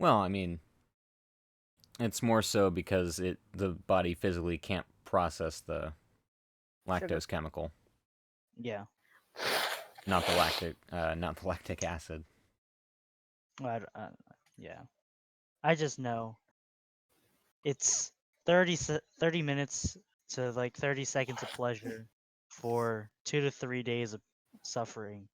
Well, I mean, it's more so because the body physically can't process the Sugar. lactose chemical, Yeah. not the lactic acid. Yeah. I just know it's 30 minutes to like 30 seconds of pleasure for 2 to 3 days of suffering.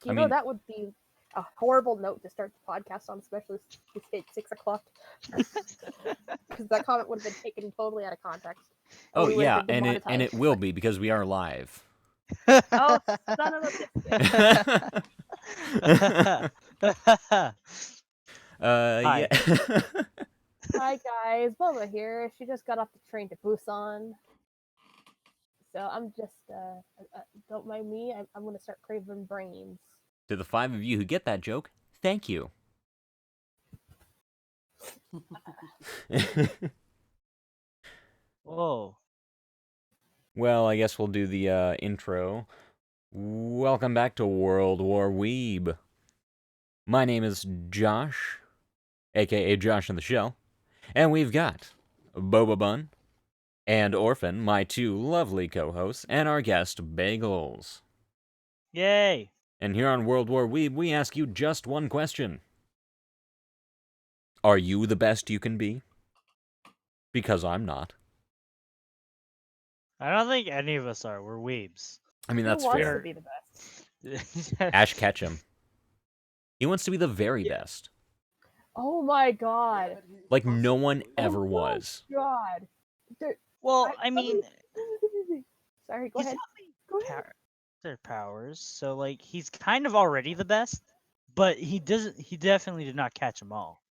You I know mean, that would be a horrible note to start the podcast on, especially if it's 6 o'clock, because that comment would have been taken totally out of context. oh We would have yeah, been and demonetized. it will be because we are live. Oh, son of a biscuit. Hi. Yeah. Hi guys, Bubba here. She just got off the train to Busan. So I'm just, don't mind me. I'm gonna start craving brains. To the 5 of you who get that joke, thank you. Whoa. Well, I guess we'll do the intro. Welcome back to World War Weeb. My name is Josh, aka Josh in the Shell, and we've got Boba Bun and Orphan, my two lovely co-hosts, and our guest, Bagels. Yay. And here on World War Weeb, we ask you just one question. Are you the best you can be? Because I'm not. I don't think any of us are. We're weebs. I mean, Who that's wants fair. to be the best? Ash Ketchum. He wants to be the very best. Oh my god. Like no one ever Oh my was. God. There- Well, I- I mean, Sorry, go he's ahead. got Go the ahead. their powers, so like he's kind of already the best, but he definitely did not catch them all.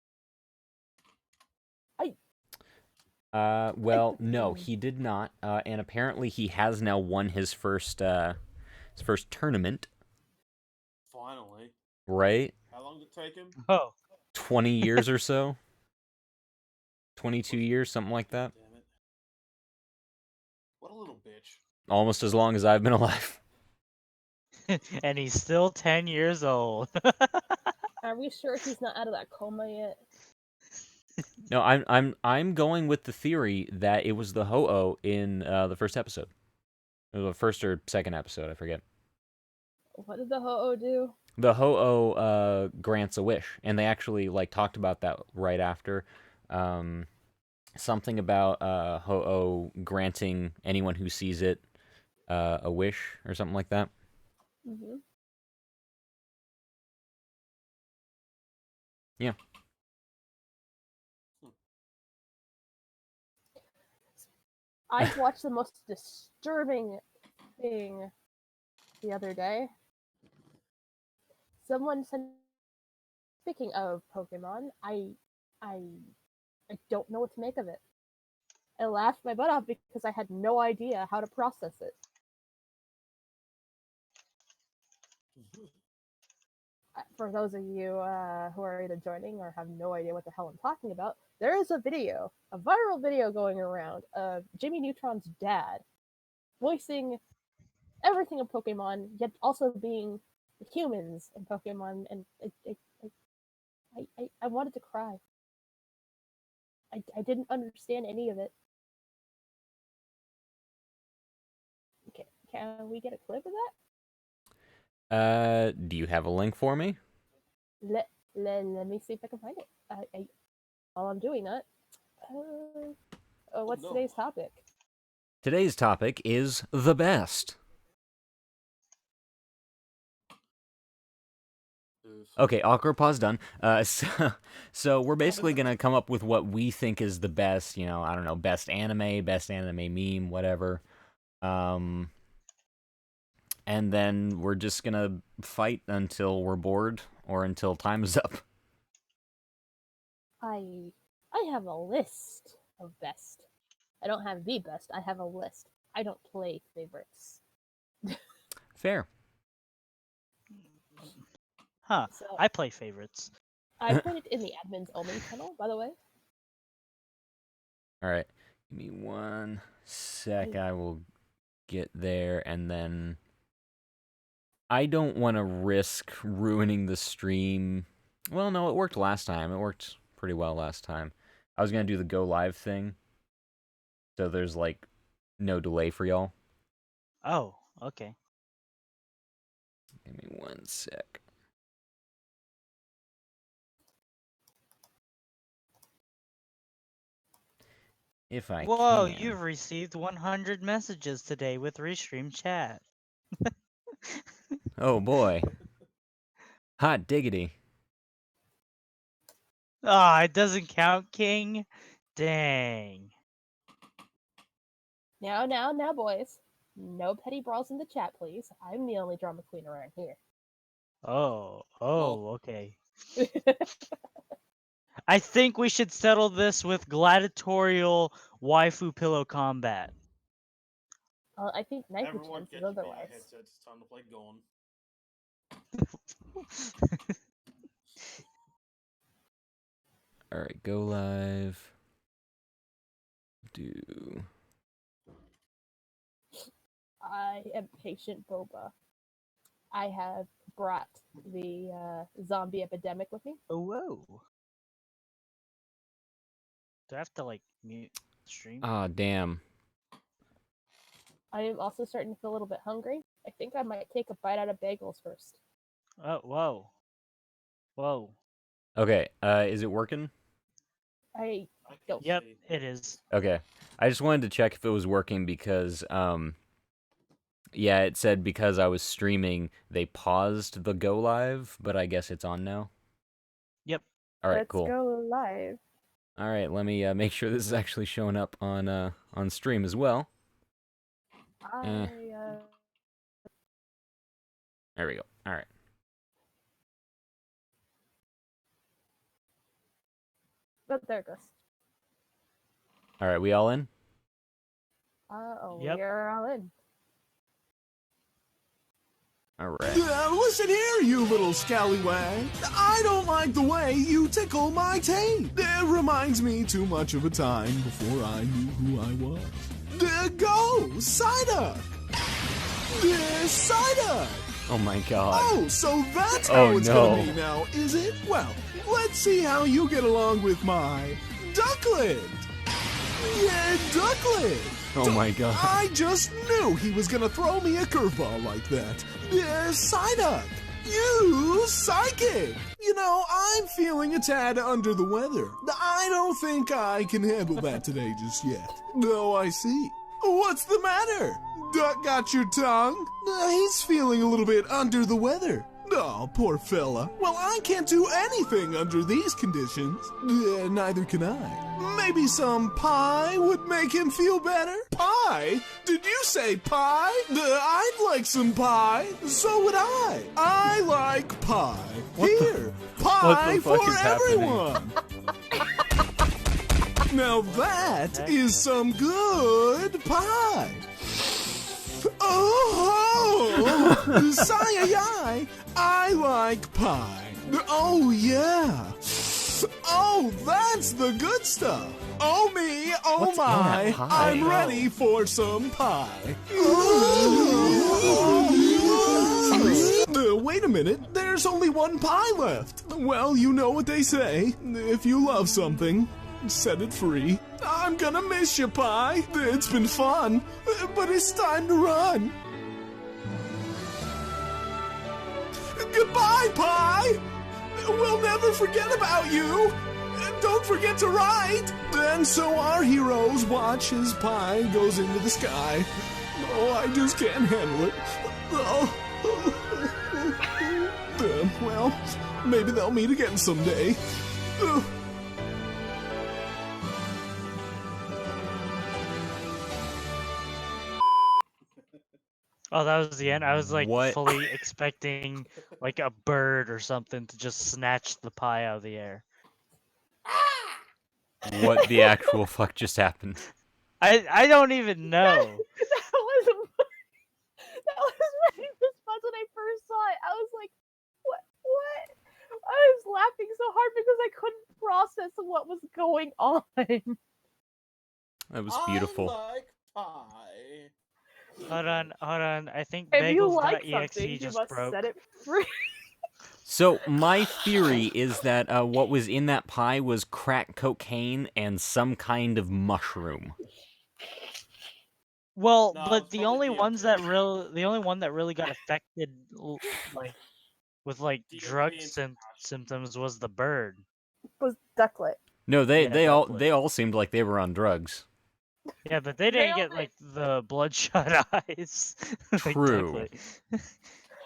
Well, no, he did not. And apparently he has now won his first tournament, Finally. right? How long did it take him? Oh, 20 years or so. 22 years, something like that. Damn it. What a little bitch. Almost as long as I've been alive. and he's still 10 years old. Are we sure he's not out of that coma yet? No, I'm going with the theory that it was the Ho-Oh in the first episode. Or the first or second episode, I forget. What did the Ho-Oh do? The Ho-Oh grants a wish, and they actually like talked about that right after. Something about Ho-Oh granting anyone who sees it a wish or something like that. Mm-hmm. Yeah. I watched the most disturbing thing the other day. Someone said, speaking of Pokemon, I don't know what to make of it. I laughed my butt off because I had no idea how to process it. For those of you who are either joining or have no idea what the hell I'm talking about, there is a viral video going around of Jimmy Neutron's dad voicing everything in Pokemon, yet also being humans in Pokemon, and I wanted to cry. I didn't understand any of it. Okay, can we get a clip of that? Do you have a link for me? Let me see if I can find it. While I'm doing that, what's No. today's topic? Today's topic is the best. Oof. Okay, awkward pause done. So we're basically gonna come up with what we think is the best. You know, I don't know, best anime meme, whatever. And then we're just gonna fight until we're bored or until time is up. I have a list of best. I don't have the best. I have a list. I don't play favorites. Fair. Huh. So I play favorites. I put it in the admins only channel, by the way. All right. Give me one sec. I will get there, and then I don't want to risk ruining the stream. Well, no, it worked last time. It worked pretty well last time. I was gonna do the go live thing, so there's like no delay for y'all. Oh, okay. Give me 1 sec. If I Whoa, can. you've received 100 messages today with Restream Chat. Oh boy. Hot diggity. Ah, it doesn't count, King? Dang. Now, boys. No petty brawls in the chat, please. I'm the only drama queen around here. Oh, Well- okay. I think we should settle this with gladiatorial waifu pillow combat. I think Nike Everyone chances get your VR otherwise. headsets. It's time to play Gone. Alright, go live. Do. I am patient boba. I have brought the zombie epidemic with me. Oh, whoa. Do I have to, like, mute the stream? Ah, damn. I am also starting to feel a little bit hungry. I think I might take a bite out of bagels first. Oh, whoa. Whoa. Okay, is it working? I I can Don't. Yep, see. it is. Okay. I just wanted to check if it was working because, yeah, it said because I was streaming, they paused the go live, but I guess it's on now. Yep. All right, Let's cool. go live. All right, let me make sure this is actually showing up on stream as well. There we go. All right. But there it goes. All right, we all in? Yep. We're all in. All right. Listen here, you little scallywag. I don't like the way you tickle my taint. It reminds me too much of a time before I knew who I was. Go, Psyduck! Psyduck! Oh my god. Oh, so that's how Oh, it's no. gonna be now, is it? Well, let's see how you get along with my Ducklet. Yeah, Ducklet. Oh my god. I just knew he was gonna throw me a curveball like that. Psyduck, you psychic. You know, I'm feeling a tad under the weather. I don't think I can handle that today just yet. No, I see. What's the matter? Duck got your tongue? He's feeling a little bit under the weather. Oh, poor fella. Well, I can't do anything under these conditions. Neither can I. Maybe some pie would make him feel better? Pie? Did you say pie? I'd like some pie. So would I. I like pie. Here, pie what the fuck for is happening? everyone. Now that is some good pie. Oh, Sayayay, I like pie. Oh, yeah. Oh, that's the good stuff. Oh, me, oh, What's in my, that pie? I'm ready for some pie. Wait a minute, there's only one pie left. Well, you know what they say. If you love something, set it free. I'm gonna miss you, Pie. It's been fun, but it's time to run. Goodbye, Pie. We'll never forget about you. Don't forget to write. And so our heroes watch as Pie goes into the sky. Oh, I just can't handle it. Oh. Well, maybe they'll meet again someday. Oh, that was the end? I was, like, What? fully expecting, like, a bird or something to just snatch the pie out of the air. What the actual fuck just happened? I don't even know. That was my response when I first saw it. I was like, what? I was laughing so hard because I couldn't process what was going on. That was beautiful. I like pie. Hold on. I think If you like bagels.exe something, you just must broke. set it free. So my theory is that what was in that pie was crack cocaine and some kind of mushroom. Well, No, but it's probably DMT. the only one that really got affected, like with like drug DMT and hash. symptoms was the bird. Was Ducklet. No, Yeah, Ducklet. they all seemed like they were on drugs. Yeah, but they They didn't all get did. like the bloodshot eyes. like True. Ducklet.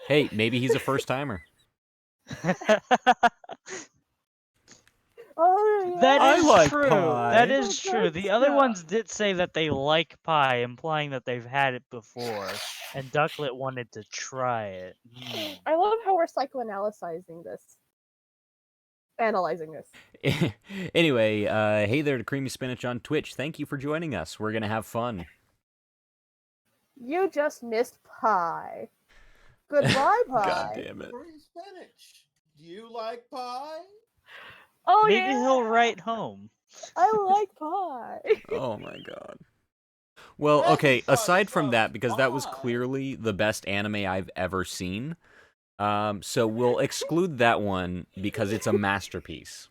Hey, maybe he's a first timer. Oh yeah. That I is like true. pie. That is Oh, true. The other yeah. ones did say that they like pie, implying that they've had it before, and Ducklet wanted to try it. I love how we're psychoanalyzing this. Analyzing this. Anyway, hey there to Creamy Spinach on Twitch. Thank you for joining us. We're gonna have fun. You just missed pie. Goodbye, pie. God damn it. Free spinach. Do you like pie? Oh Maybe yeah. he'll write home. I like pie. Oh my god. Well, Dragon okay, Fire aside from loves that, because that was pie. clearly the best anime I've ever seen, so we'll exclude that one because it's a masterpiece.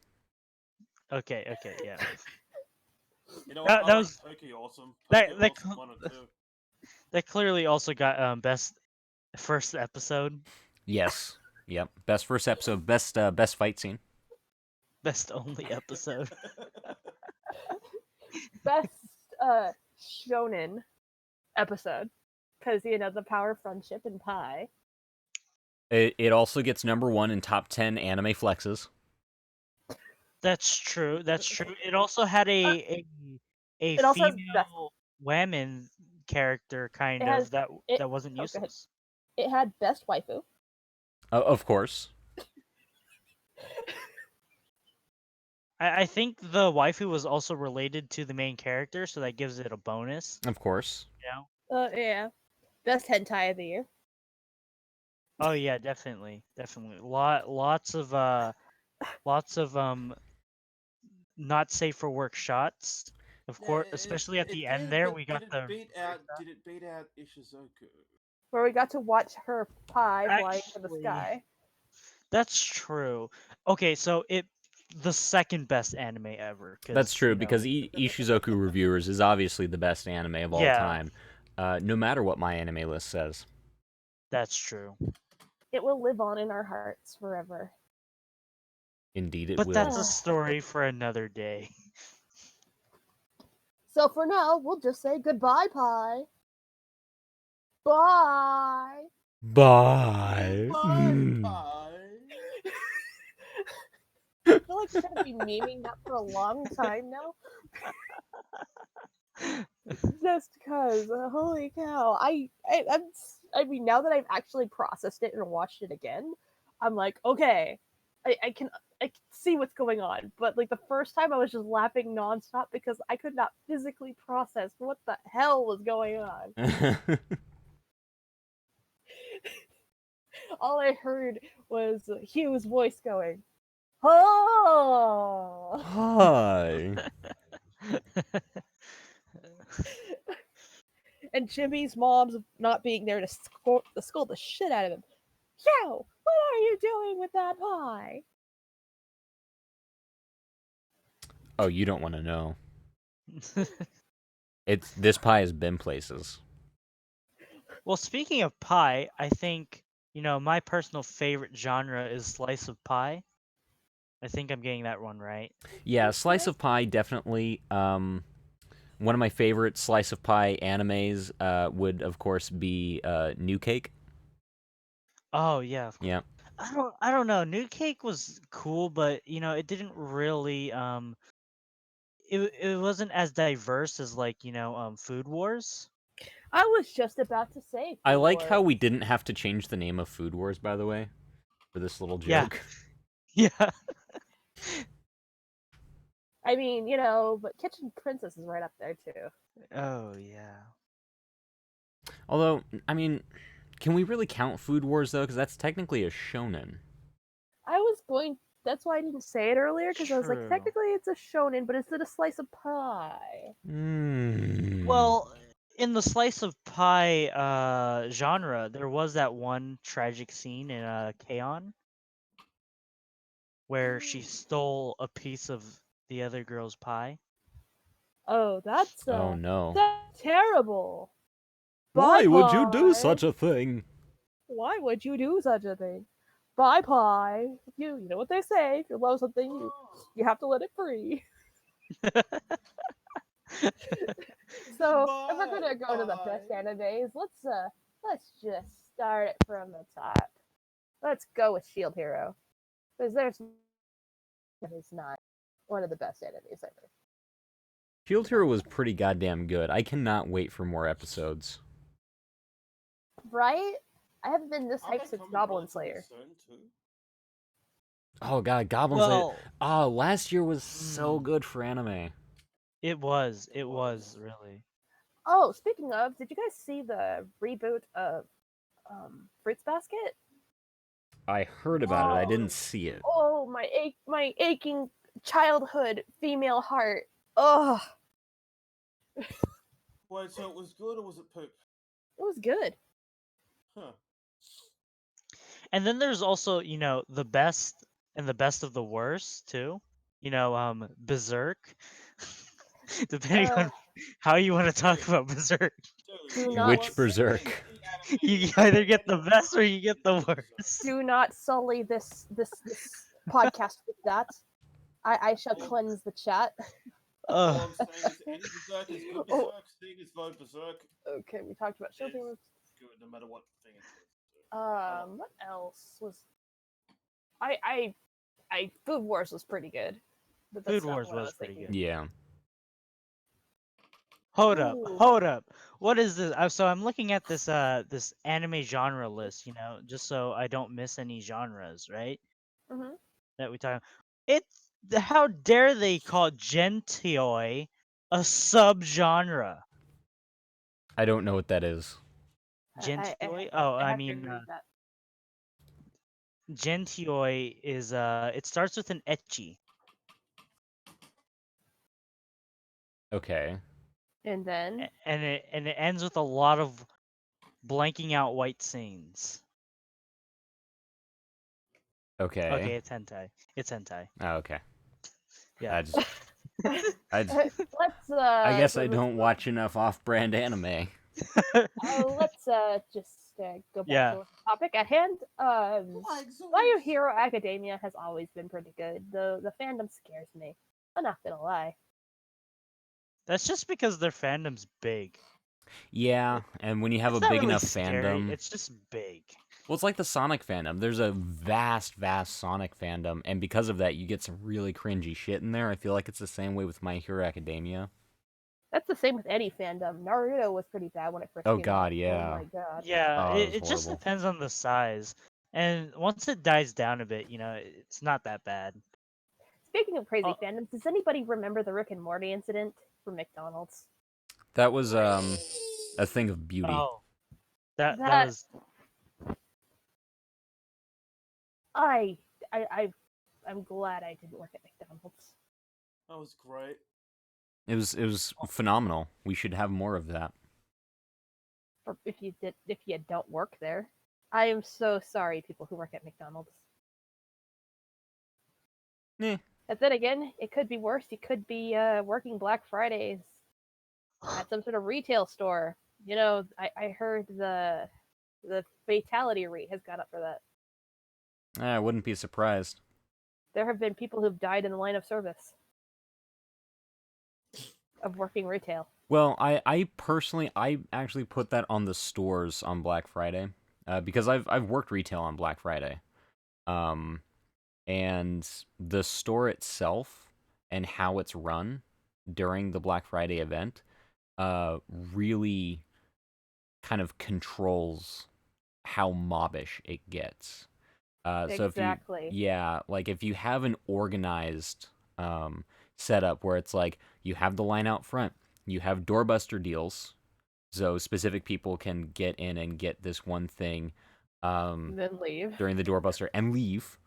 Okay, yeah. You know That- what? that I was- like Pokey Awesome. that- Pokey that Awesome co- 1 or 2. That clearly also got best first episode, Yes. Yep. Best first episode, best fight scene. best only episode. Best shonen episode. Because the power of friendship and pie. It also gets #1 in top 10 anime flexes. That's true. That's true. It also had a It also has best- female woman character kind It of has- that it- that wasn't oh, go ahead. useless. It had best waifu. Of course. I think the waifu was also related to the main character, so that gives it a bonus. Of course. You know? Yeah. Best hentai of the year. Oh yeah, definitely. Lots of not safe for work shots. Of course, especially at the end there, we got the Did it beat out Ishizoku? Where we got to watch her pie flying to the Actually, sky. That's true. Okay, so the second best anime ever. That's true, you know, because Ishizoku Reviewers is obviously the best anime of all Yeah. time. No matter what my anime list says. that's true. It will live on in our hearts forever. Indeed it But will. that's a story for another day. So for now, we'll just say goodbye, pie. Bye. Bye. Bye, pie. I feel like we're gonna be memeing that for a long time now. Just because, holy cow! I mean, now that I've actually processed it and watched it again, I'm like, okay, I can see what's going on. But like the first time, I was just laughing nonstop because I could not physically process what the hell was going on. All I heard was Hugh's voice going, "Oh!" Hi. And Jimmy's mom's not being there to scold the shit out of him. Yo, what are you doing with that pie? Oh, you don't want to know. This pie has been places. Well, speaking of pie, I think, my personal favorite genre is slice of pie. I think I'm getting that one right. Yeah, slice of pie definitely. One of my favorite slice of pie animes would of course be New Cake. Oh yeah. Of course. Yeah. I don't know. New Cake was cool, but it didn't really it wasn't as diverse as like Food Wars. I was just about to say. I like Food how Wars. we didn't have to change the name of Food Wars, by the way, for this little Yeah. joke. Yeah. I mean, but Kitchen Princess is right up there too. Oh yeah. Although, I mean, can we really count Food Wars though? Because that's technically a shonen. That's why I didn't say it earlier, because I was like, True. technically it's a shonen, but it's a slice of pie. Well, in the slice of pie genre, there was that one tragic scene in K-On! where she stole a piece of the other girl's pie. Oh, that's Oh no. that's terrible. Why Bye, would you do Pie. such a thing? Why would you do such a thing? Bye, Pie. You know what they say. If you love something, you have to let it free. So if we're gonna go to the best animes, let's just start it from the top. Let's go with Shield Hero, because there's it's not one of the best animes ever. Shield Hero was pretty goddamn good. I cannot wait for more episodes. Right? I haven't been this hyped since Goblin Slayer. Oh god, Goblin Slayer. Well, Oh, last year was so good for anime. it was really. Oh, speaking of, did you guys see the reboot of Fruits Basket? I heard about it. I didn't see it. Oh, my aching childhood female heart. Ugh, Wait, so it was good or was it poop? it was good. Huh. And then there's also, the best and the best of the worst too. Berserk. Depending on how you want to talk about Berserk, Do Dude, not- Which Berserk? you either get the best or you get the worst. Do not sully this podcast with that. I shall cleanse the chat. All Ugh. I'm saying is any Berserk is good Oh. Berserk, seeing is vote Berserk. Okay, we talked about Shield Hero. It's good no matter what thing it is. What else was? I Food Wars was pretty good. But that's Food not Wars what I was pretty thinking. good. Yeah. Hold up, Ooh. hold up. What is this? So I'm looking at this this anime genre list, just so I don't miss any genres, right? Mhm. That we talk. How dare they call Gentioi a subgenre? I don't know what that is. Gentioi? Oh, I have to mean, read that. Gentioi is it starts with an ecchi. Okay. And then And it ends with a lot of blanking out white scenes. Okay. Okay, it's hentai. It's hentai. Oh, okay. Yeah. I just I let's guess I don't watch enough off-brand anime. let's just go back Yeah. to the topic at hand. My Hero Academia has always been pretty good. The fandom scares me. I'm not gonna lie. That's just because their fandom's big. Yeah, and when you have It's a not big really enough scary, fandom, it's just big. well, it's like the Sonic fandom. There's a vast Sonic fandom, and because of that, you get some really cringy shit in there. I feel like it's the same way with My Hero Academia. That's the same with any fandom. Naruto was pretty bad when it first Oh, came God, out. yeah. Oh my god. Yeah, Oh, it was it just horrible. depends on the size. And once it dies down a bit, it's not that bad. Speaking of crazy Oh. fandoms, does anybody remember the Rick and Morty incident from McDonald's? That was a thing of beauty. Oh. That That- was I'm glad I didn't work at McDonald's. That was great. It was phenomenal. We should have more of that. Or if you don't work there. I am so sorry, people who work at McDonald's. Eh. But then again, it could be worse. You could be working Black Fridays at some sort of retail store. I heard the fatality rate has gone up for that. I wouldn't be surprised. There have been people who've died in the line of service of working retail. Well, I personally, I actually put that on the stores on Black Friday, because I've worked retail on Black Friday, and the store itself and how it's run during the Black Friday event, really kind of controls how mobbish it gets. So Exactly. if you have an organized setup where it's like you have the line out front, you have doorbuster deals, so specific people can get in and get this one thing Then leave. during the doorbuster and leave.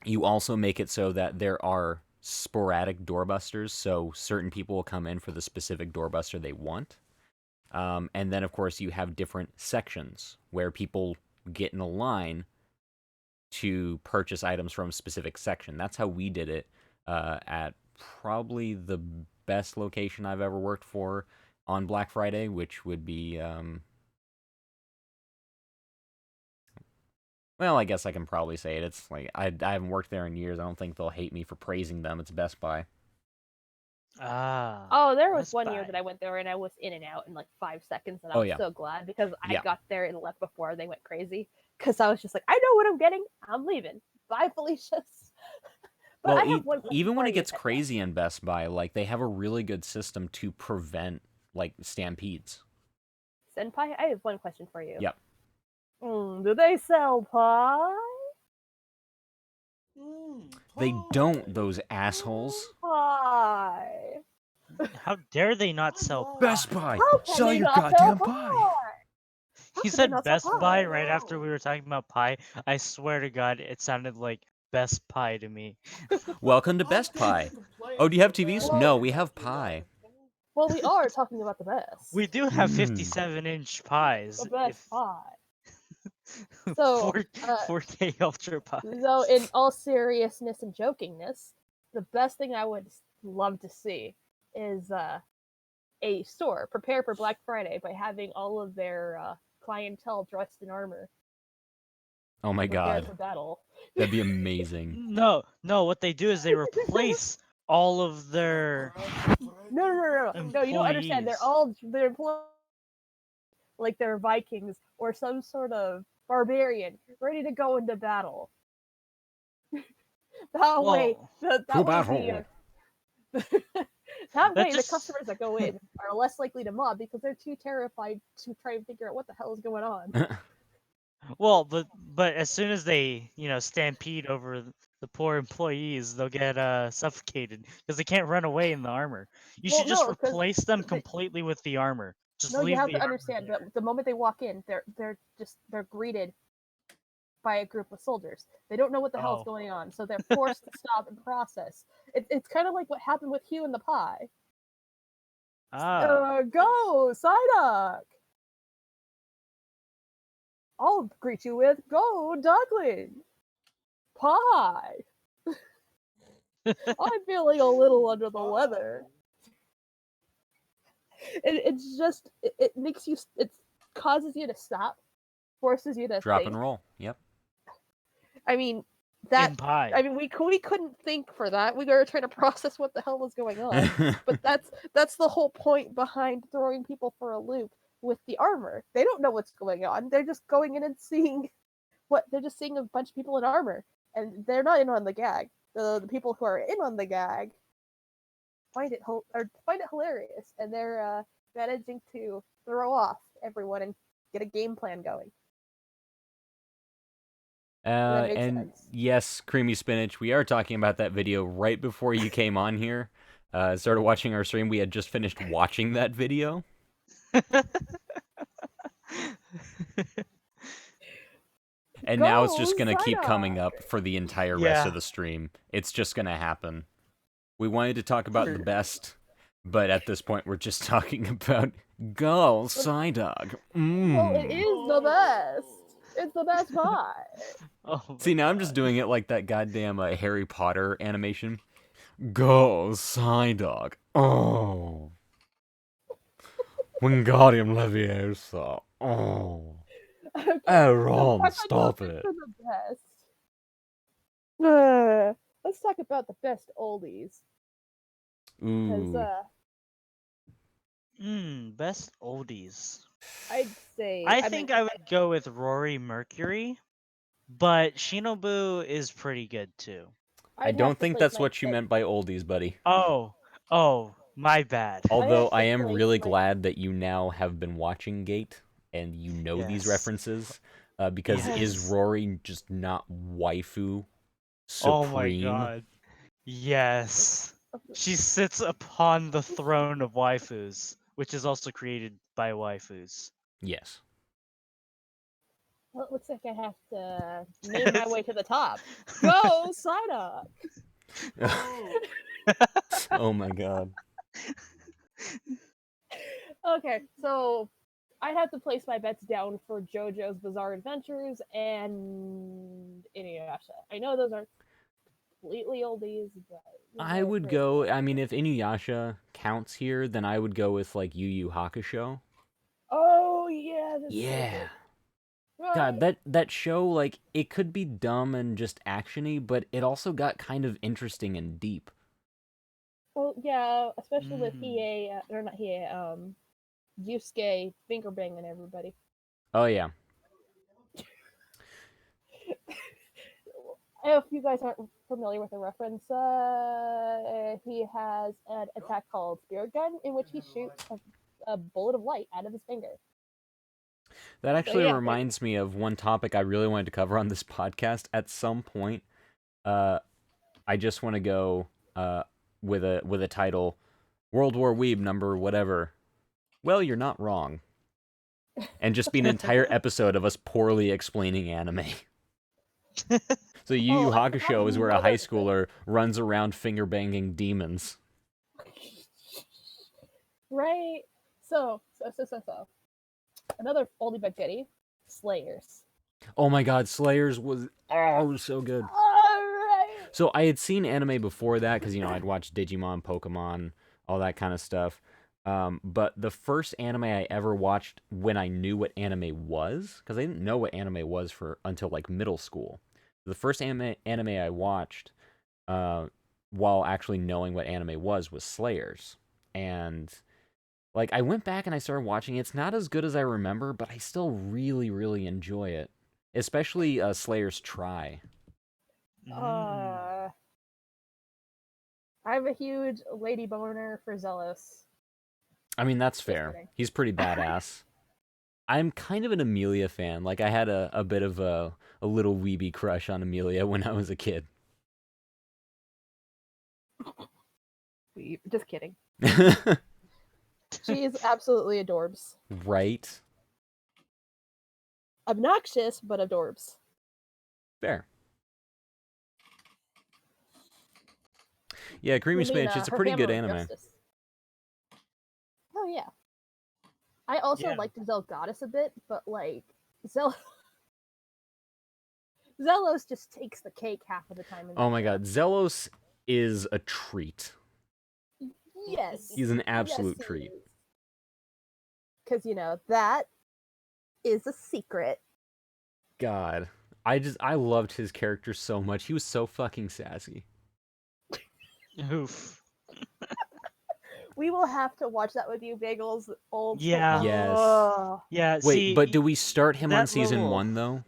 You also make it so that there are sporadic doorbusters, so certain people will come in for the specific doorbuster they want. And then, of course, you have different sections where people get in a line to purchase items from a specific section. That's how we did it at probably the best location I've ever worked for on Black Friday, which would be, well, I guess I can probably say it. It's like, I haven't worked there in years. I don't think they'll hate me for praising them. It's Best Buy. Ah. Oh, there was Best one year Buy. that I went there and I was in and out in like 5 seconds, and I Oh, was yeah. so glad because I Yeah. got there and left before they went crazy. Because I was just like, I know what I'm getting. I'm leaving. Bye, Felicia's. But Well, I have one question even when for it you, gets Ted. crazy in Best Buy, like, they have a really good system to prevent, like, stampedes. Senpai, I have one question for you. Yep. Do they sell pie? They don't, those assholes. Pie. How dare they not sell Best pie? Buy, How can sell they your not goddamn sell pie. How You can they said not sell Best pie? Buy right after we were talking about pie. I swear to God, it sounded like Best Pie to me. Welcome to Best Pie. Oh, do you have TVs? No, we have pie. Well, we are talking about the best. We do have Mm. 57-inch pies. The best if- pie. So, 4K Ultra Pie. So, in all seriousness and jokingness, the best thing I would love to see is a store prepare for Black Friday by having all of their clientele dressed in armor. Oh my Prepare god, for battle. that'd be amazing. No, what they do is they replace all of their No, you don't understand. employees. They're like they're Vikings or some sort of barbarian ready to go into battle. That way, Well, that way battle. that way the just- customers that go in are less likely to mob because they're too terrified to try and figure out what the hell is going on. well, but as soon as they stampede over the poor employees, they'll get suffocated because they can't run away in the armor. You Well, should just no, 'cause replace them they- completely with the armor. Just No, you leave have the to armor understand there. that the moment they walk in, they're greeted by a group of soldiers. They don't know what the hell's Oh. going on, so they're forced to stop and process. It's kind of like what happened with Hugh and the Pie. Ah. Go, Psyduck! I'll greet you with go, Duckling! Pie! I'm feeling a little under the weather. It's just, it makes you, it causes you to stop, forces you to Drop think. and roll. Yep. I mean, that, In pie. I mean, we couldn't think for that. We were trying to process what the hell was going on. But that's the whole point behind throwing people for a loop with the armor. They don't know what's going on. They're just going in and seeing they're just seeing a bunch of people in armor, and they're not in on the gag. The people who are in on the gag find it hilarious, and they're managing to throw off everyone and get a game plan going. That makes And sense. yes, Creamy Spinach, we are talking about that video right before you came on here. Started watching our stream. We had just finished watching that video. And now it's just Go, going to keep coming Psyduck! up for the entire rest Yeah. of the stream. It's just going to happen. We wanted to talk about the best, but at this point we're just talking about Go, Psyduck. Well, it is the best. It's the best pie. Oh my See, now I'm just God. doing it like that goddamn Harry Potter animation. Go, Psyduck. Oh. Wingardium Leviosa. Oh. Okay, Oh, Ron, let's talk stop about it. the best. Let's talk about the best oldies. Because Ooh. Best oldies. I'd say I think mean, I would go with Rory Mercury, but Shinobu is pretty good too. I I'd don't have to think place that's my what you bet- meant by oldies, buddy. Oh, my bad. Although to I am place really my- glad that you now have been watching Gate and you know these Yes. references. Because is Yes. Rory just not waifu supreme? Oh my god. Yes. She sits upon the throne of waifus, which is also created by waifus. Yes. Well, it looks like I have to name my way to the top. Go, Psyduck! Oh my god. Okay, so I'd have to place my bets down for JoJo's Bizarre Adventures and Inuyasha. I know those are completely oldies, but those I are would pretty go. cool. I mean, if Inuyasha counts here, then I would go with like Yu Yu Hakusho. Oh yeah, that's so Yeah. good. God, Right. that show, like, it could be dumb and just actiony, but it also got kind of interesting and deep. Well, yeah, especially with Mm. Hiei, or not Hiei, Yusuke finger banging everybody. Oh yeah. If you guys aren't familiar with the reference, he has an attack called Spirit Gun, in which he shoots a bullet of light out of his finger. That actually yeah, reminds me of one topic I really wanted to cover on this podcast. At some point, I just want to go with a title, World War Weeb number whatever. Well, you're not wrong. And just be an entire episode of us poorly explaining anime. So Yu Yu I forgot Hakusho is where a high another schooler runs around finger banging demons. Right. So. Another oldie but goodie, Slayers. Oh my god, Slayers was it was so good. Alright. So I had seen anime before that because I'd watched Digimon, Pokemon, all that kind of stuff. But the first anime I ever watched when I knew what anime was, because I didn't know what anime was until like middle school. The first anime I watched, while actually knowing what anime was Slayers, and like I went back and I started watching it. It's not as good as I remember, but I still really, really enjoy it, especially Slayers Try. Mm. I have a huge lady boner for Zelos. I mean, that's Just fair. kidding. He's pretty badass. I'm kind of an Amelia fan. Like, I had a bit of a little weeby crush on Amelia when I was a kid. Just kidding. She is absolutely adorbs. Right? Obnoxious, but adorbs. Fair. Yeah, Creamy Spinach, Lumina, it's a her pretty good hammer of anime. justice. Oh yeah. I also Yeah. liked Zelgoddess a bit, but like Zelos just takes the cake half of the time. Oh my god, Zelos is a treat. Yes. He's an absolute treat. Because, that is a secret. God. I loved his character so much. He was so fucking sassy. Oof. We will have to watch that with you, Bagels. Old Yeah. Yes. Oh. Yeah. Wait, see, but do we start him on that season little- 1 though?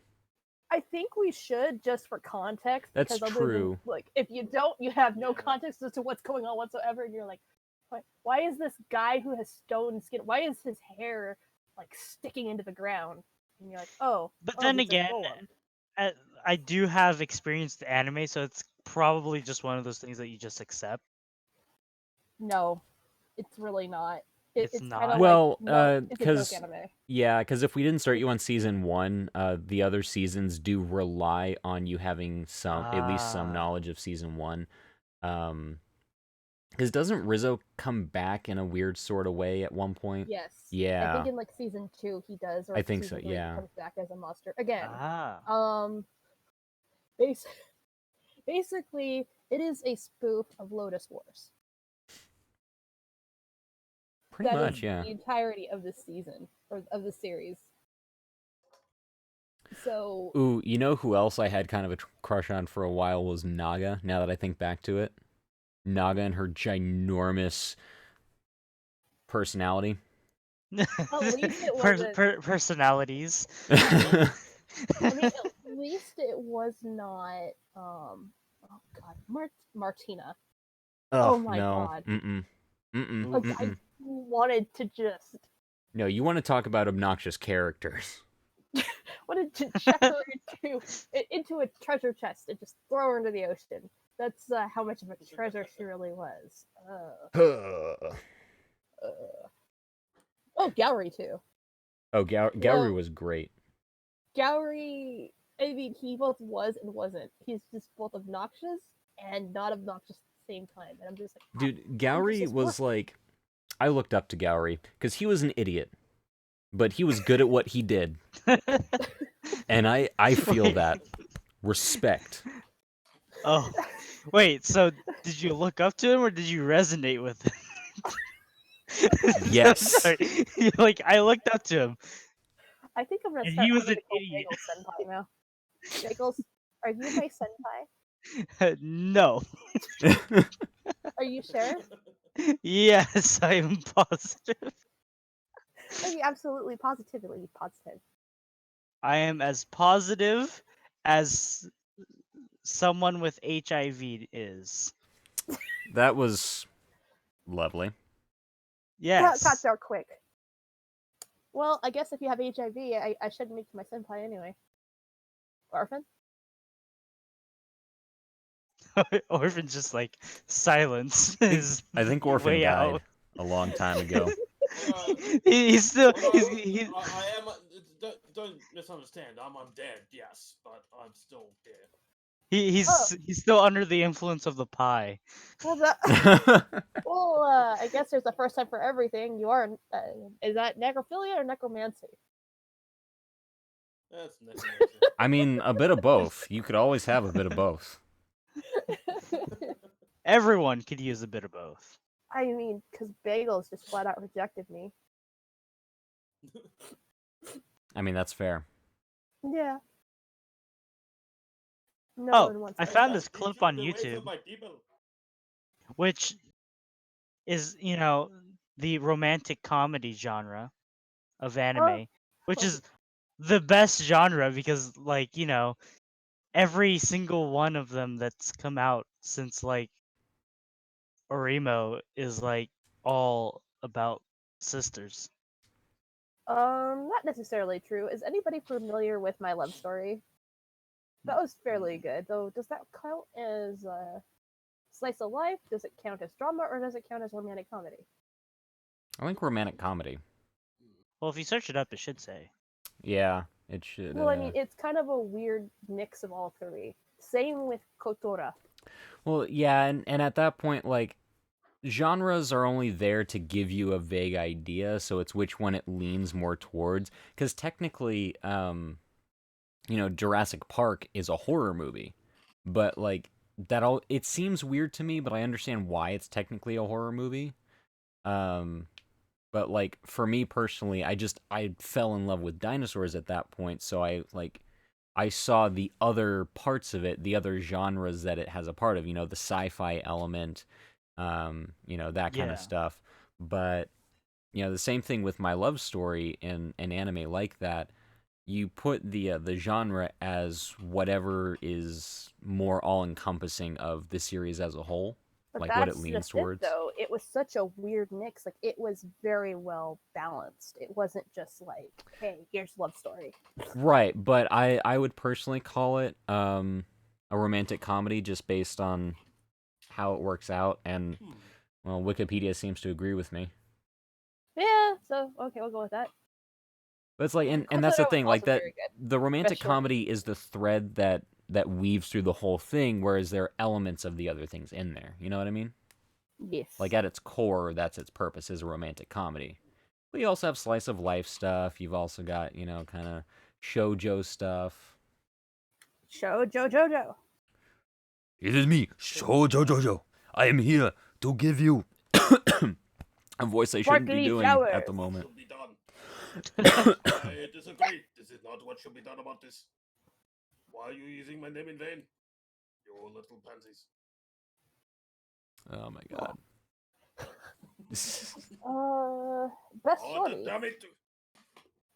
I think we should, just for context. That's because other than, true. like, if you don't, you have no context as to what's going on whatsoever, and you're like, why is this guy who has stone skin? Why is his hair like sticking into the ground? And you're like, oh. But oh, then he's a again, golem. I do have experienced anime, so it's probably just one of those things that you just accept. No, it's really not. It's Kinda not? like, Well, no, it's a joke 'cause- anime. Yeah, because if we didn't start you on season 1, the other seasons do rely on you having at least some Ah. knowledge of season 1. Because doesn't Rizzo come back in a weird sort of way at one point? Yes. I Yeah. think in like season 2 he does, or I think so, season 3 yeah. he comes back as a monster again. Ah. Basically, it is a spoof of Lotus Wars. Pretty That much, is yeah. the entirety of this season or of the series. So Ooh, you know who else I had kind of a crush on for a while was Naga, now that I think back to it. Naga and her ginormous personality. least it wasn't- Personalities. I mean, at least it was not Martina. Oh my no. God. Mm-mm. Mm-mm. Like, Mm-mm. I wanted to just No, you want to talk about obnoxious characters. wanted to chuck her into a treasure chest and just throw her into the ocean. That's how much of a treasure she really was. Oh, Gowry too. Oh, Gowry No. was great. Gowry, I mean, he both was and wasn't. He's just both obnoxious and not obnoxious at the same time. And I'm just like, Dude, Gowry just was like... I looked up to Gowry because he was an idiot. but he was good at what he did, and I feel Wait. that respect. Oh, wait. So did you look up to him or did you resonate with him? Yes. Sorry. You're like, I looked up to him. I think I'm gonna And start he was having an to call idiot. Bagel Senpai now. Bagels, are you my senpai? No. Are you sure? Yes, I am positive. Are you absolutely positively positive? I am as positive as someone with HIV is. That was lovely. Yes. Got there quick. Well, I guess if you have HIV, I shouldn't make you my senpai anyway. Orphan? Orphan's just like silence I think, is I think the Orphan way died out. a long time ago. He's still Well, he's I am. Don't misunderstand. I'm dead, yes, but I'm still dead. he's still under the influence of the pie. Well, I guess there's a first time for everything. You are. Is that necrophilia or necromancy? That's necromancy. I mean, a bit of both. You could always have a bit of both. Everyone could use a bit of both. I mean, because Bagels just flat out rejected me. I mean, that's fair. Yeah. No Oh, one wants I to- found Did this you clip get on away from YouTube, my people? which is, the romantic comedy genre of anime, which is the best genre because, like, every single one of them that's come out since, like, Orimo is, like, all about sisters. Not necessarily true. Is anybody familiar with My Love Story? That was fairly good, though. Does that count as slice of life? Does it count as drama, or does it count as romantic comedy? I think romantic comedy. Well, if you search it up, it should say. Yeah, it should. Well, I mean, it's kind of a weird mix of all three. Same with Kotora. Well, yeah, and at that point, like, genres are only there to give you a vague idea, so it's which one it leans more towards. Because technically, Jurassic Park is a horror movie, but like it seems weird to me, but I understand why it's technically a horror movie. But like for me personally, I fell in love with dinosaurs at that point, so I saw the other parts of it, the other genres that it has a part of, the sci-fi element, that kind of stuff. But the same thing with My Love Story in an anime like that. You put the genre as whatever is more all-encompassing of the series as a whole, But like what it that's leans just towards. though. It was such a weird mix. Like, it was very well balanced. It wasn't just like, hey, here's love story. Right, but I would personally call it a romantic comedy just based on how it works out, and well, Wikipedia seems to agree with me. Yeah, so okay, we'll go with that. But it's like, and that's the Kotora was thing, like also that very good. the romantic Best short. comedy is the thread that weaves through the whole thing, whereas there are elements of the other things in there. You know what I mean? Yes. Like at its core, that's its purpose, is a romantic comedy. But you also have slice of life stuff. You've also got, kind of shoujo stuff. Shoujo Jojo. It is me, Shoujo Jojo. I am here to give you a voice I shouldn't be Sparkly doing flowers. at the moment. Should be done. I disagree. This is not what should be done about this. Why are you using my name in vain? You little pansies. Oh my god. Best Oh, shorty. damn it.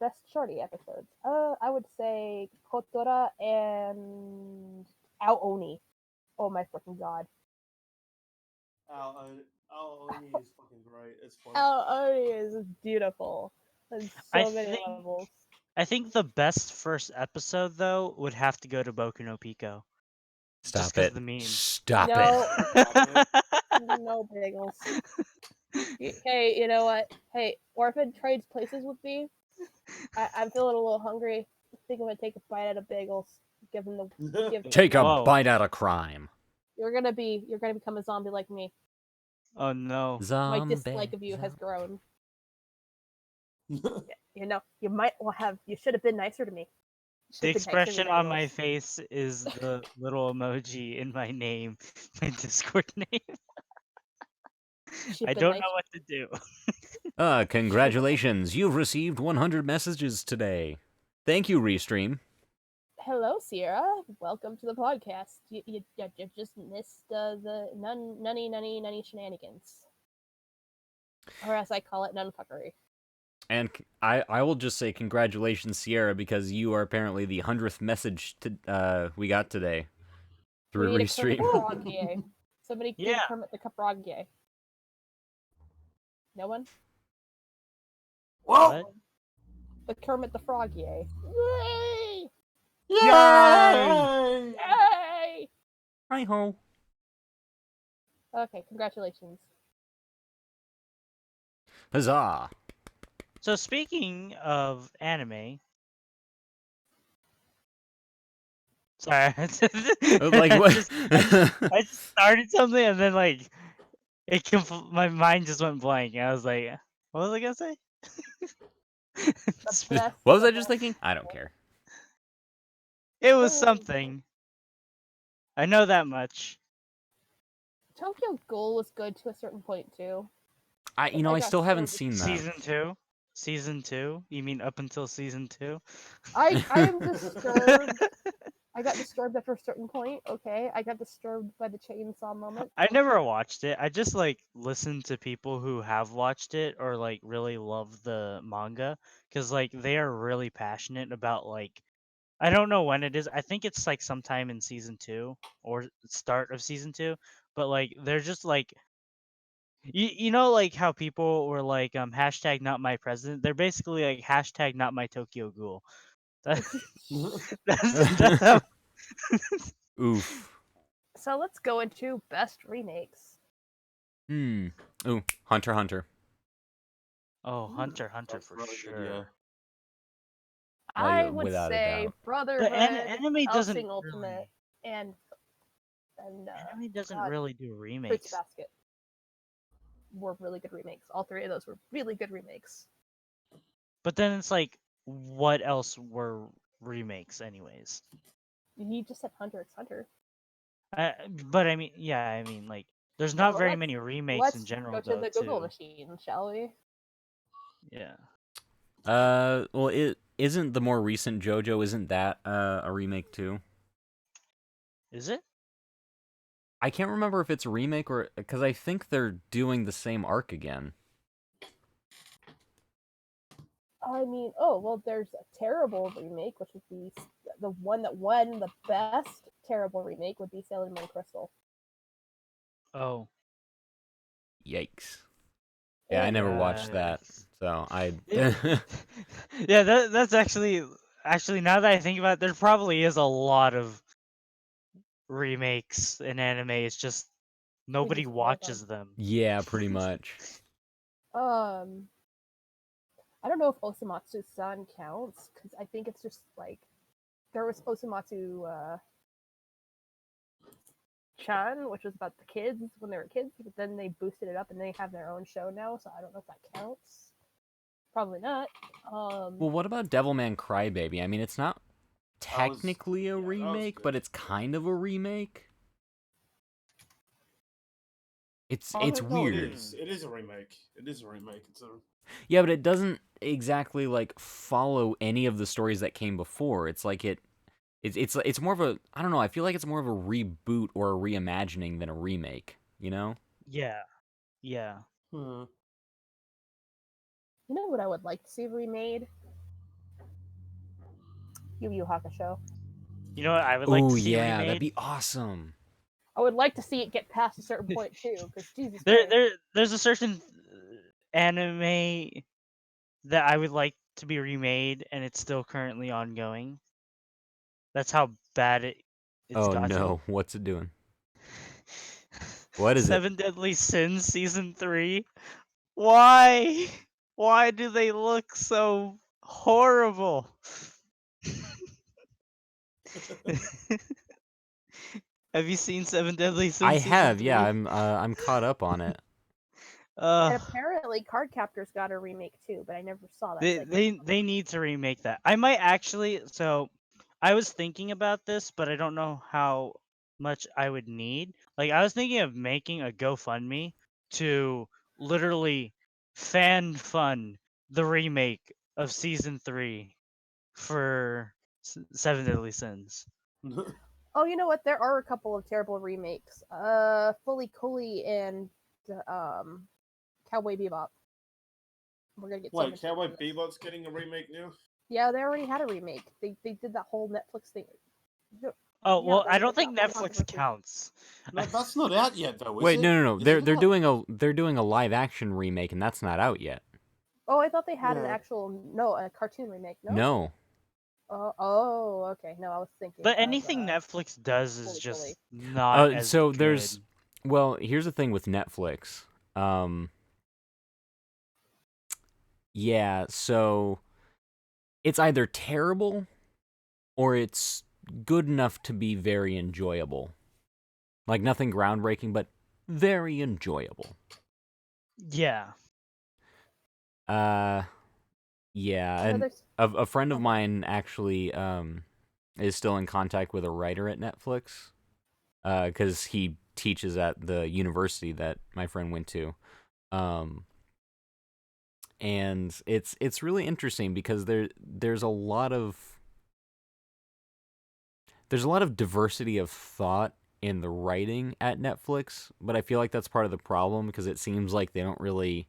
Best shorty episodes. I would say Kotora and Aoni. Oh my freaking god. Aoni is fucking great. It's fun. Aoni is beautiful. On I so many think- levels. I think the best first episode though would have to go to Boku no Pico. Stop Just 'cause it. the memes. Stop No. it. No bagels. Hey, you know what? Hey, Orphan trades places with me. I'm feeling a little hungry. I think I'm gonna take a bite out of bagels. Give him the. Give Take a Whoa. bite out of crime. You're gonna become a zombie like me. Oh no. My Zombie. dislike of you has grown. You know, you should have been nicer to me. You The should have been nicer expression than on everyone my else. face is the little emoji in my name, my Discord name. You should I have been don't nicer. know what to do. Congratulations, you've received 100 messages today. Thank you, Restream. Hello, Sierra. Welcome to the podcast. You just missed the nunny shenanigans, or as I call it, nunfuckery. And I will just say congratulations, Sierra, because you are apparently the 100th message we got today We through need a Kermit the Restream. Froggy. Somebody give Yeah. Kermit the Froggy. No one? Well, What? The Kermit the Froggy. Yay! yay! Yay! Hi ho. Okay, congratulations. Huzzah. So speaking of anime, sorry, Like I what? just started something and then like my mind just went blank. And I was like, what was I gonna say? The best What was of I the just best. thinking? I don't care. It was Oh. something. I know that much. Tokyo Ghoul was good to a certain point too. I I got still haven't so seen that. Season 2? Season 2? You mean up until season 2? I am disturbed. I got disturbed after a certain point. Okay, I got disturbed by the chainsaw moment. I never watched it. I just like listened to people who have watched it or like really love the manga because like they are really passionate about like I don't know when it is. I think it's like sometime in season 2 or start of season 2, but like they're just like you know like how people were like hashtag not my president. They're basically like hashtag not my Tokyo Ghoul. That's how. Oof. So let's go into best remakes. Ooh, Hunter x Hunter. Oh, Hunter x Hunter That's for really good, sure. yeah. Oh, I yeah, would without a say doubt. Brotherhood, anime doesn't Hellsing Ultimate, really, and anime doesn't God, really do Fruits remakes. Basket were really good remakes. All three of those were really good remakes. But then it's like, what else were remakes, anyways? You just said Hunter x Hunter. But I mean, yeah, I mean, like, there's not Well, very let's- many remakes Let's in general, go to though. the Google too. machine, shall we? Yeah. Well, it isn't the more recent JoJo. Isn't that a remake too? Is it? I can't remember if it's a remake or because I think they're doing the same arc again. I mean, oh well, there's a terrible remake, which would be the one that won the best terrible remake would be Sailor Moon Crystal. Oh. Yikes! Yeah, I never watched that, Yikes. so I. Yeah, that's actually now that I think about it, there probably is a lot of remakes in anime. It's just nobody just call them. watches them. Yeah, pretty much. I don't know if Osamatsu's Son counts because I think it's just like there was Osamatsu Chan, which was about the kids when they were kids, but then they boosted it up and they have their own show now, so I don't know if that counts. Probably not. Well, what about Devilman Crybaby? I mean, it's not technically a remake, but it's kind of a remake. It's No, weird. It is a remake. It is a remake. Yeah, but it doesn't exactly like follow any of the stories that came before. It's like it's more of a, I don't know, I feel like it's more of a reboot or a reimagining than a remake, you know? Yeah. Yeah. You know what I would like to see remade? Yu Yu Hakusho. You know what I would like to see yeah, remade? that'd be awesome. I would like to see it get past a certain point too, because Jesus Christ. There's a certain anime that I would like to be remade, and it's still currently ongoing. That's how bad it's gotten. No, what's it doing? What is Seven Deadly Sins Season 3. Why? Why do they look so horrible? Have you seen Seven Deadly Sins? I Season have, 3? yeah, I'm caught up on it. And Uh, apparently, Cardcaptor's got a remake too, but I never saw that. they, so I they can't they need to remake that. I might actually. So, I was thinking about this, but I don't know how much I would need. Like, I was thinking of making a GoFundMe to literally fan fund the remake of season 3 for Seven Deadly Sins. Oh, you know what? There are a couple of terrible remakes. Fully Cooley and Cowboy Bebop. We're gonna get so Wait, much Cowboy hate for this. Bebop's getting a remake now? Yeah, they already had a remake. They did that whole Netflix thing. Oh Yeah, well, they I did don't think that whole Netflix controversy. counts. No, that's not out yet, though, is Wait, it? no. Is They're it they're not? doing a live action remake, and that's not out yet. Oh, I thought they had an Yeah. actual a cartoon remake. No. No. Oh, okay. No, I was thinking. But of, anything Netflix does is Fully just Cooley. not as So good. there's well, here's the thing with Netflix. Yeah, so it's either terrible or it's good enough to be very enjoyable. Like nothing groundbreaking, but very enjoyable. Yeah. Yeah, No, and there's- a friend of Okay. mine actually is still in contact with a writer at Netflix because he teaches at the university that my friend went to. And it's really interesting because there's a lot of diversity of thought in the writing at Netflix, but I feel like that's part of the problem because it seems like they don't really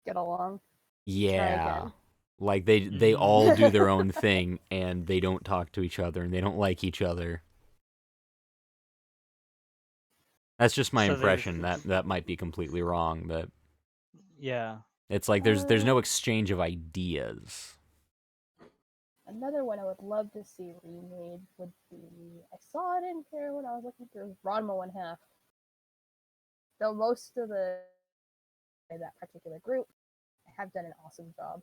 get along. yeah again. like they Mhm. all do their own thing and they don't talk to each other and they don't like each other. That's just my So there's- impression. That might be completely wrong, but Yeah. it's like there's no exchange of ideas. Another one I would love to see remade would be. I saw it in here when I was looking through Ranma 1/2. Though most of that particular group have done an awesome job.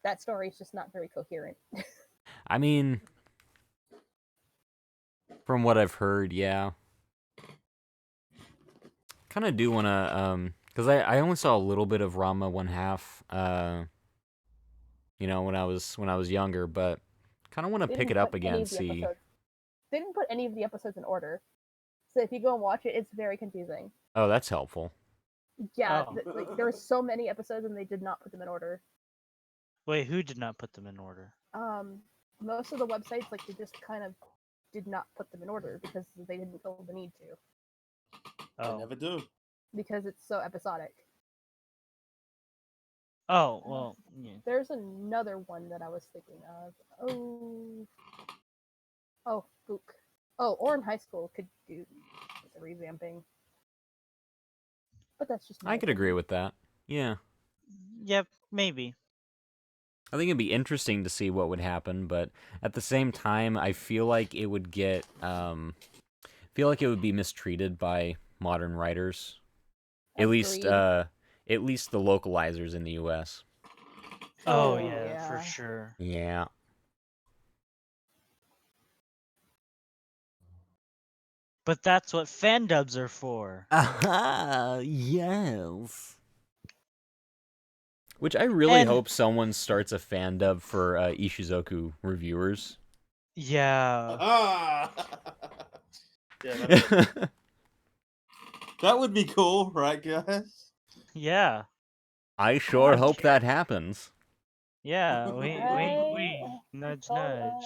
That story is just not very coherent. I mean, from what I've heard, yeah. Kind of do want to, because I only saw a little bit of Ranma 1/2, when I was younger, but kind of want to They pick didn't it up put any again, of the see. episodes- They didn't put any of the episodes in order, so if you go and watch it, it's very confusing. Oh, that's helpful. Yeah, Oh. like there were so many episodes and they did not put them in order. Wait, who did not put them in order? Most of the websites they just kind of did not put them in order because they didn't feel the need to I Oh. never do. because it's so episodic. Oh, well, yeah. There's another one that I was thinking of. Oh, Fook. Oh, Orin High School could do the revamping, but that's just my I could agree opinion. with that. Yeah. Yep, maybe. I think it'd be interesting to see what would happen, but at the same time, I feel like it would get, feel like it would be mistreated by modern writers. At least Agreed. the localizers in the U.S. Oh, Oh, yeah, for yeah. sure. Yeah. But that's what fan dubs are for. Aha, yes. Which I really And- hope someone starts a fan dub for Ishizoku reviewers. Yeah. Ah! Yeah, that would be cool, right, guys? Yeah. I sure God, hope yeah. that happens. Yeah. Wait. I Nudge, thought,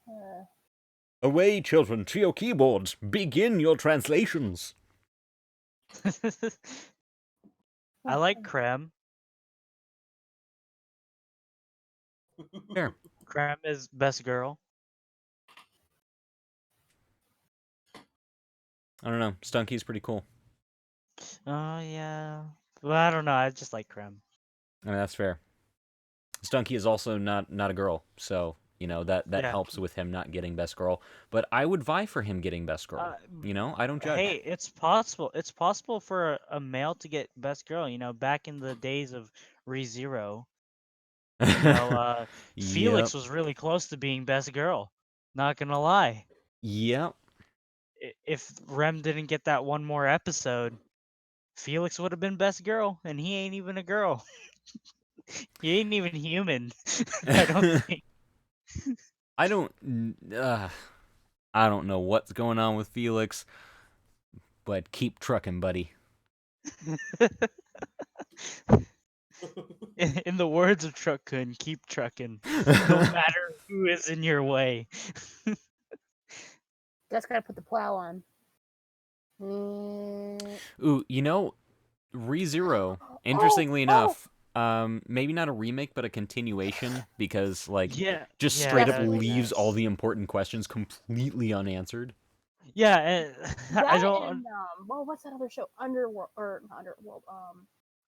nudge. Away, children, to your keyboards. Begin your translations. I like Krem. Here. Krem is best girl. I don't know. Stunky's pretty cool. Oh, yeah. Well, I don't know. I just like Krem. I mean, that's fair. Stunky is also not a girl, so that Yeah. helps with him not getting best girl. But I would vie for him getting best girl. I don't judge. Hey, it's possible. It's possible for a male to get best girl. Back in the days of ReZero, Felix was really close to being best girl. Not gonna lie. Yep. if Rem didn't get that one more episode, Felix would have been best girl, and he ain't even a girl. He ain't even human. I don't think. I don't know what's going on with Felix, but keep trucking, buddy. In the words of Truck-kun, keep trucking, no matter who is in your way. Just gotta put the plow on. Mm. Ooh, ReZero, interestingly enough, maybe not a remake, but a continuation, because, like, Yeah, just yeah, straight up Definitely. leaves all the important questions completely unanswered. Yeah, and That I don't and well, what's that other show? Underworld or not Underworld?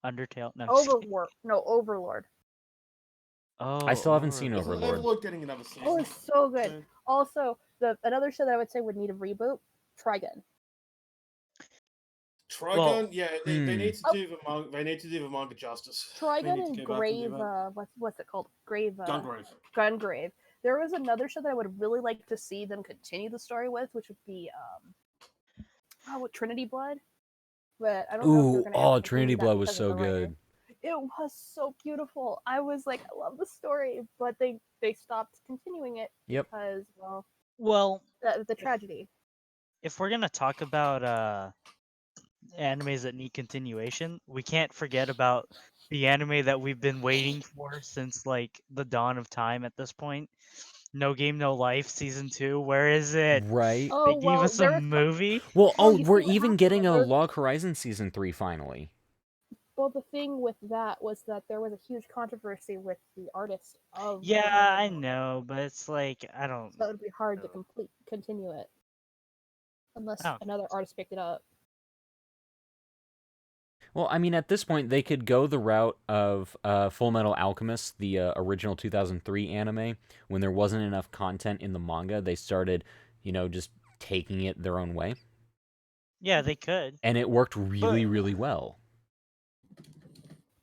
Undertale. No, I'm just kidding. Overworld. No, Overlord. Oh, I still haven't seen Overlord. Overlord. Overlord getting another season. Oh, it's so good. Yeah. Also, another show that I would say would need a reboot. Trigun. Trigun, Well, yeah, they need to do the manga. They need to do the manga justice. They Trigun need to and go back and Grave. do that. What's it called? Grave. Gungrave. Gungrave. There was another show that I would really like to see them continue the story with, which would be Trinity Blood. But I don't know if Ooh, they're gonna ever continue Trinity that Blood was because of so the writer. good. It was so beautiful. I was like, I love the story, but they stopped continuing it Yep. because, well, well, the tragedy. if we're gonna talk about animes that need continuation, we can't forget about the anime that we've been waiting for since like the dawn of time at this point. No Game No Life season 2. Where is it? Right. Oh They gave well, us there a was movie. Well, Well, you we're see what even happened getting was a there's- Log Horizon Season 3 finally. well, the thing with that was that there was a huge controversy with the artist of. Yeah, I know, but it's like I don't. So it would be hard to know. continue it unless Oh. another artist picked it up. Well, I mean, at this point, they could go the route of Full Metal Alchemist, the original 2003 anime. When there wasn't enough content in the manga, they started, just taking it their own way. Yeah, they could. And it worked really, But- really well.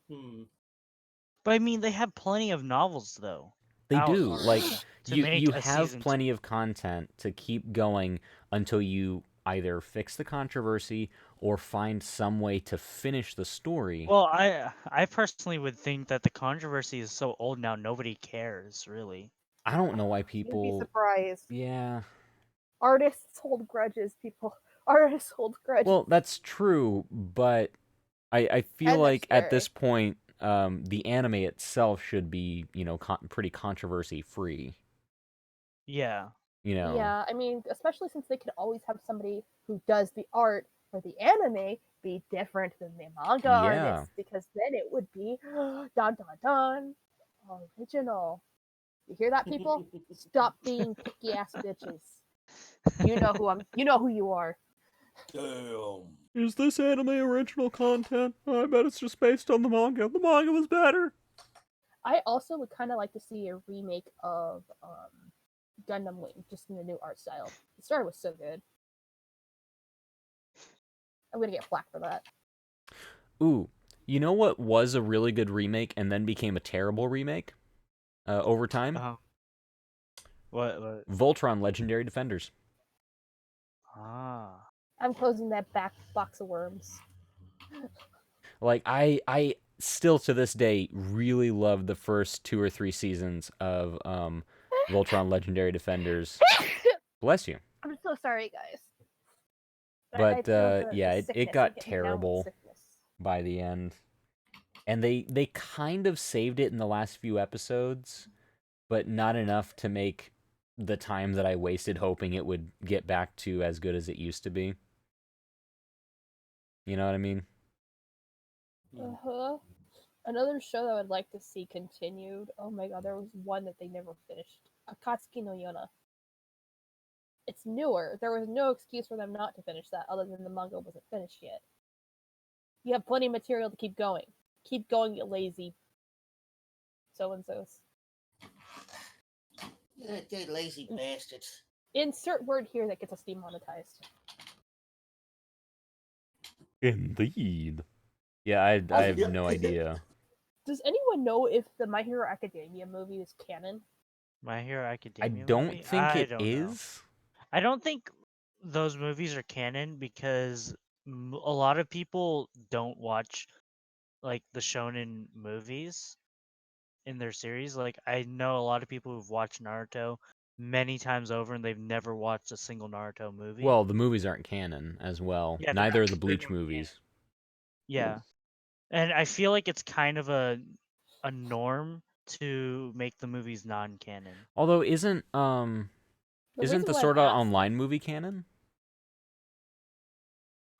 But I mean, they have plenty of novels though. They out do. already Like, to you make a have season plenty of content to keep going until you either fix the controversy or find some way to finish the story. Well, I personally would think that the controversy is so old now, nobody cares really. I don't know why You'd be people... surprised. Yeah. Artists hold grudges. Artists hold grudges. Well, that's true, but I feel And like that's at this point, the anime itself should be, pretty controversy free. Yeah. Yeah, I mean, especially since they could always have somebody who does the art for the anime be different than the manga Yeah. artist, because then it would be dun dun dun original. You hear that, people? Stop being picky ass bitches. You know who you are. Damn. Is this anime original content? I bet it's just based on the manga. The manga was better. I also would kind of like to see a remake of Gundam Wing, just in a new art style. The story was so good. I'm gonna get flack for that. Ooh, you know what was a really good remake and then became a terrible remake? Over time? What? Voltron Legendary Defenders. Ah. I'm closing that back box of worms. Like, I still to this day really love the first 2 or 3 seasons of Voltron Legendary Defenders. Bless you. I'm so sorry, guys. But, yeah, it sickness. got I'm getting down with terrible. sickness. By the end. And they kind of saved it in the last few episodes, but not enough to make the time that I wasted hoping it would get back to as good as it used to be. You know what I mean? Uh-huh. Another show that I would like to see continued. Oh my god, there was one that they never finished. Akatsuki no Yona. It's newer. There was no excuse for them not to finish that, other than the manga wasn't finished yet. You have plenty of material to keep going. Keep going, you lazy so-and-sos. They lazy bastards. Insert word here that gets us demonetized. Indeed. Yeah, I have no idea. Does anyone know if the My Hero Academia movie is canon? My Hero I Academia. don't movie? think I it don't know. is. I don't think those movies are canon because a lot of people don't watch like the shonen movies in their series. Like I know a lot of people who've watched Naruto many times over and they've never watched a single Naruto movie. Well, the movies aren't canon as well. Yeah, they're Neither are not- the they're Bleach not canon. movies. Yeah. And I feel like it's kind of a norm to make the movies non-canon. Although isn't The isn't reason the why Sword I'm Art asking- Online movie canon?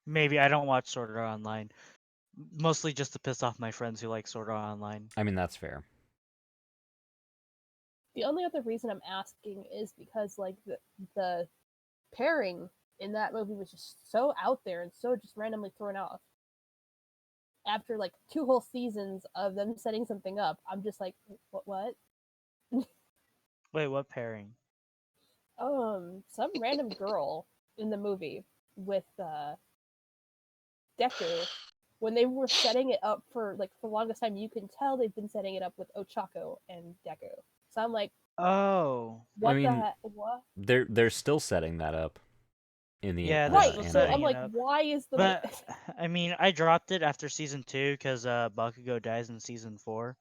Maybe I don't watch Sword Art Online. Mostly just to piss off my friends who like Sword Art Online. I mean, that's fair. The only other reason I'm asking is because like the pairing in that movie was just so out there and so just randomly thrown off. After like 2 whole seasons of them setting something up, I'm just like, what? Wait, what pairing? Some random girl in the movie with Deku. When they were setting it up for like the longest time, you can tell they've been setting it up with Ochako and Deku. So I'm like, Oh. what the mean, heck? What? They're still setting that up in the Yeah, the they're Right. still So setting I'm it like, up. why is the But I mean, I dropped it after season 2 because Bakugo dies in season 4.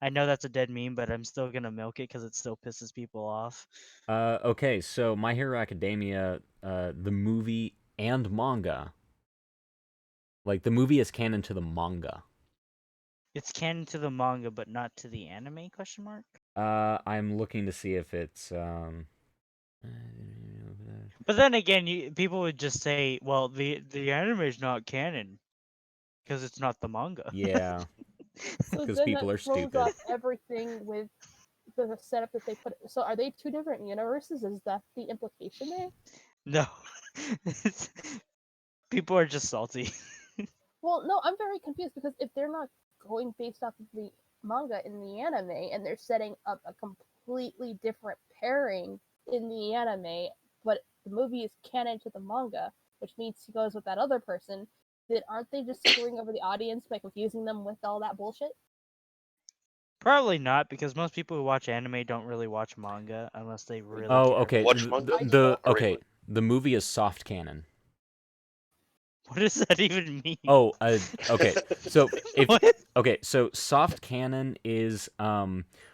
I know that's a dead meme, but I'm still gonna milk it because it still pisses people off. Okay, so My Hero Academia, the movie and manga. Like the movie is canon to the manga. It's canon to the manga, but not to the anime? Question mark. I'm looking to see if it's But then again, people would just say, "Well, the anime is not canon because it's not the manga." yeah. So 'Cause then people that are throws stupid. off everything with the setup that they put. So are they 2 different universes? Is that the implication there? No, people are just salty. Well, no, I'm very confused because if they're not going based off of the manga in the anime and they're setting up a completely different pairing in the anime, but the movie is canon to the manga, which means he goes with that other person, then aren't they just screwing over the audience by confusing them with all that bullshit? Probably not, because most people who watch anime don't really watch manga unless they really. Oh, care. okay. Watch The, manga? the Oh, okay. really? The movie is soft canon. What does that even mean? Oh, okay. So if What? okay, so soft canon is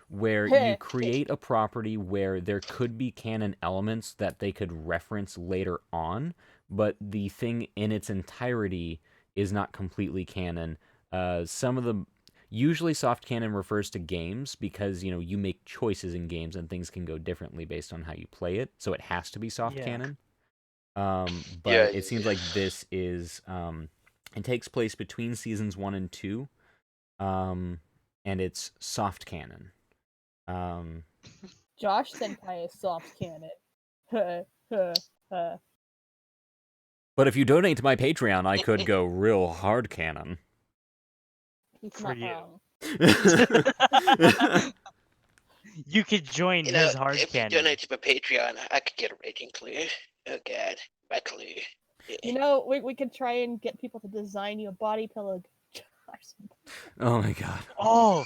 where you create a property where there could be canon elements that they could reference later on, but the thing in its entirety is not completely canon. Usually soft canon refers to games because, you know, you make choices in games and things can go differently based on how you play it, so it has to be soft Yeah. canon. But Yeah, it seems yeah. like this is it takes place between seasons 1 and 2, and it's soft canon. Josh Senpai is soft canon. But if you donate to my Patreon, I could go real hard canon. He's For not you. wrong. You could join You know, his hard if canon. you donate to my Patreon, I could get a rating clear. Oh god, my clue. You know, we could try and get people to design you a body pillow. Oh my god. Oh,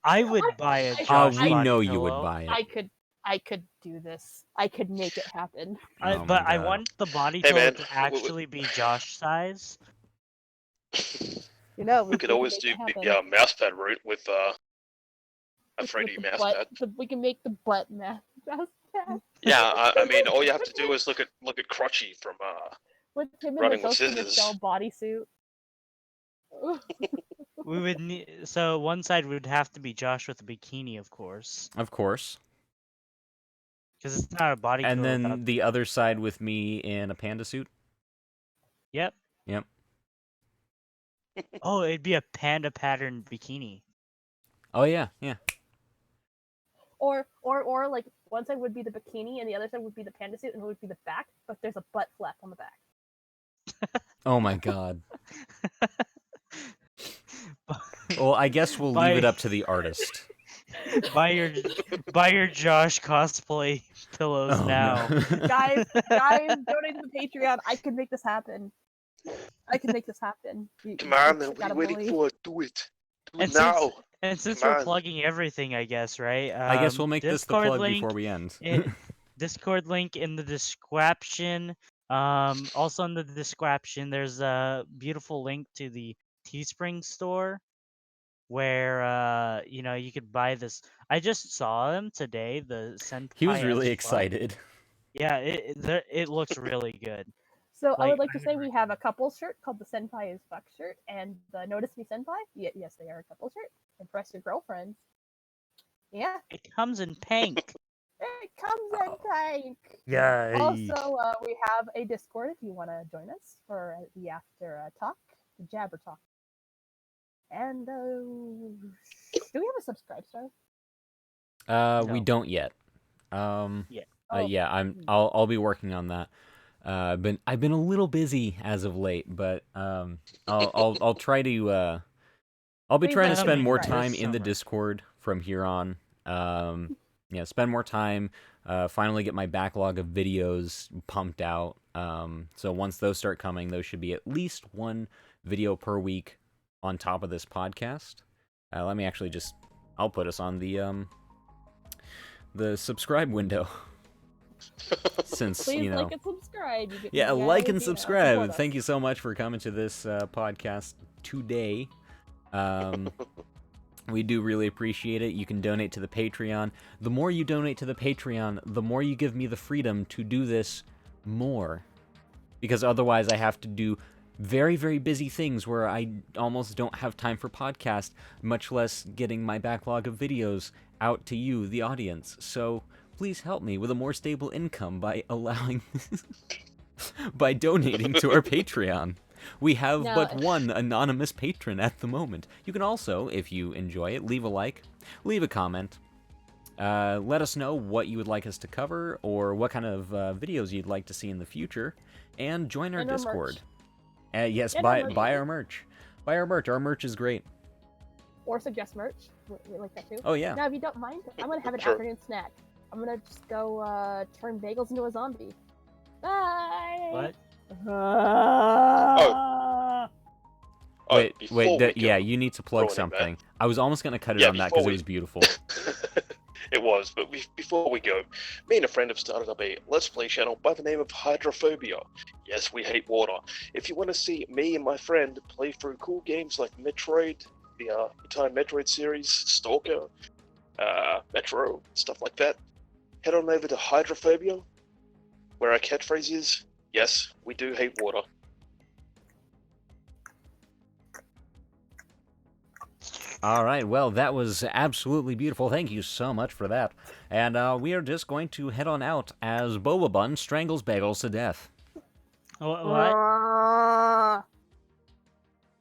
I would buy a I- Josh We body know you would pillow. buy it. I could do this. I could make it happen. Oh But my I God. want the body Hey, pillow man, to actually be Josh size. You know, We could always do make it the happen. mousepad route with a With 3D the mousepad. butt- we can make the butt mouse pad Yeah, I mean, all you have to do is look at Crutchy from with him in Running the with Ghost in the scissors. Shell bodysuit. We would need so one side would have to be Josh with a bikini, of course, Of course. because it's not a body. And pillow then without- the other side with me in a panda suit. Yep. Yep. Oh, it'd be a panda pattern bikini. Oh yeah, yeah. Or like one side would be the bikini and the other side would be the panda suit and it would be the back, but there's a butt flap on the back. Oh my god. Well, I guess we'll leave it up to the artist. Buy your Josh cosplay pillows Oh, now. no. Guys, donate to the Patreon. I can make this happen. I can make this happen. Come on, man, just what are you gotta waiting believe. for? Do it. Do And it now. And since Come we're on. plugging everything, I guess, right? I guess we'll make this the Discord plug link before we end. Discord link in the description. Also in the description, there's a beautiful link to the Teespring store where you could buy this. I just saw him today. The Senpai He was really as fuck. excited. Yeah, it looks really good. So I would Like, like to say we have a couple shirt called the Senpai is Fuck shirt, and the Notice Me Senpai. Yes, they are a couple shirt. Impress your girlfriends. Yeah, It comes in pink. it comes in pink. Yeah. Also, we have a Discord if you want to join us for the after talk, the Jabber talk. And do we have a subscribe star? We No. don't yet. Oh. Yeah, I'll be working on that. I've been a little busy as of late, but I'll try to I'll be Please trying to let spend me more try. time This in the summer. Discord from here on. Yeah, spend more time. Finally get my backlog of videos pumped out. So once those start coming, those should be at least one video per week on top of this podcast. Let me actually I'll put us on the subscribe window. Since Please like and subscribe. yeah, like and subscribe. Thank you so much for coming to this podcast today. We do really appreciate it. You can donate to the Patreon. The more you donate to the Patreon, the more you give me the freedom to do this more. Because otherwise I have to do very, very busy things where I almost don't have time for podcast, much less getting my backlog of videos out to you, the audience. So please help me with a more stable income by by donating to our Patreon. We have but one anonymous patron at the moment. You can also, if you enjoy it, leave a like, leave a comment. Let us know what you would like us to cover or what kind of videos you'd like to see in the future, and join our Discord. Yes, buy our merch. Buy our merch. Our merch is great. Or suggest merch. We like that too. Oh yeah. Now, if you don't mind, I'm gonna have an Sure. afternoon snack. I'm gonna just go turn bagels into a zombie. Bye. What? Wait, before we yeah, go, you need to plug ruining that. something. I was almost gonna cut it Yeah, on that before because it we- was beautiful. It was, but before we go, me and a friend have started up a Let's Play channel by the name of Hydrophobia. Yes, we hate water. If you want to see me and my friend play through cool games like Metroid, the entire Metroid series, Stalker, Metro, stuff like that, head on over to Hydrophobia, where our catchphrase is, yes, we do hate water. All right, well, that was absolutely beautiful. Thank you so much for that. And we are just going to head on out as Boba Bun strangles Bagels to death. What?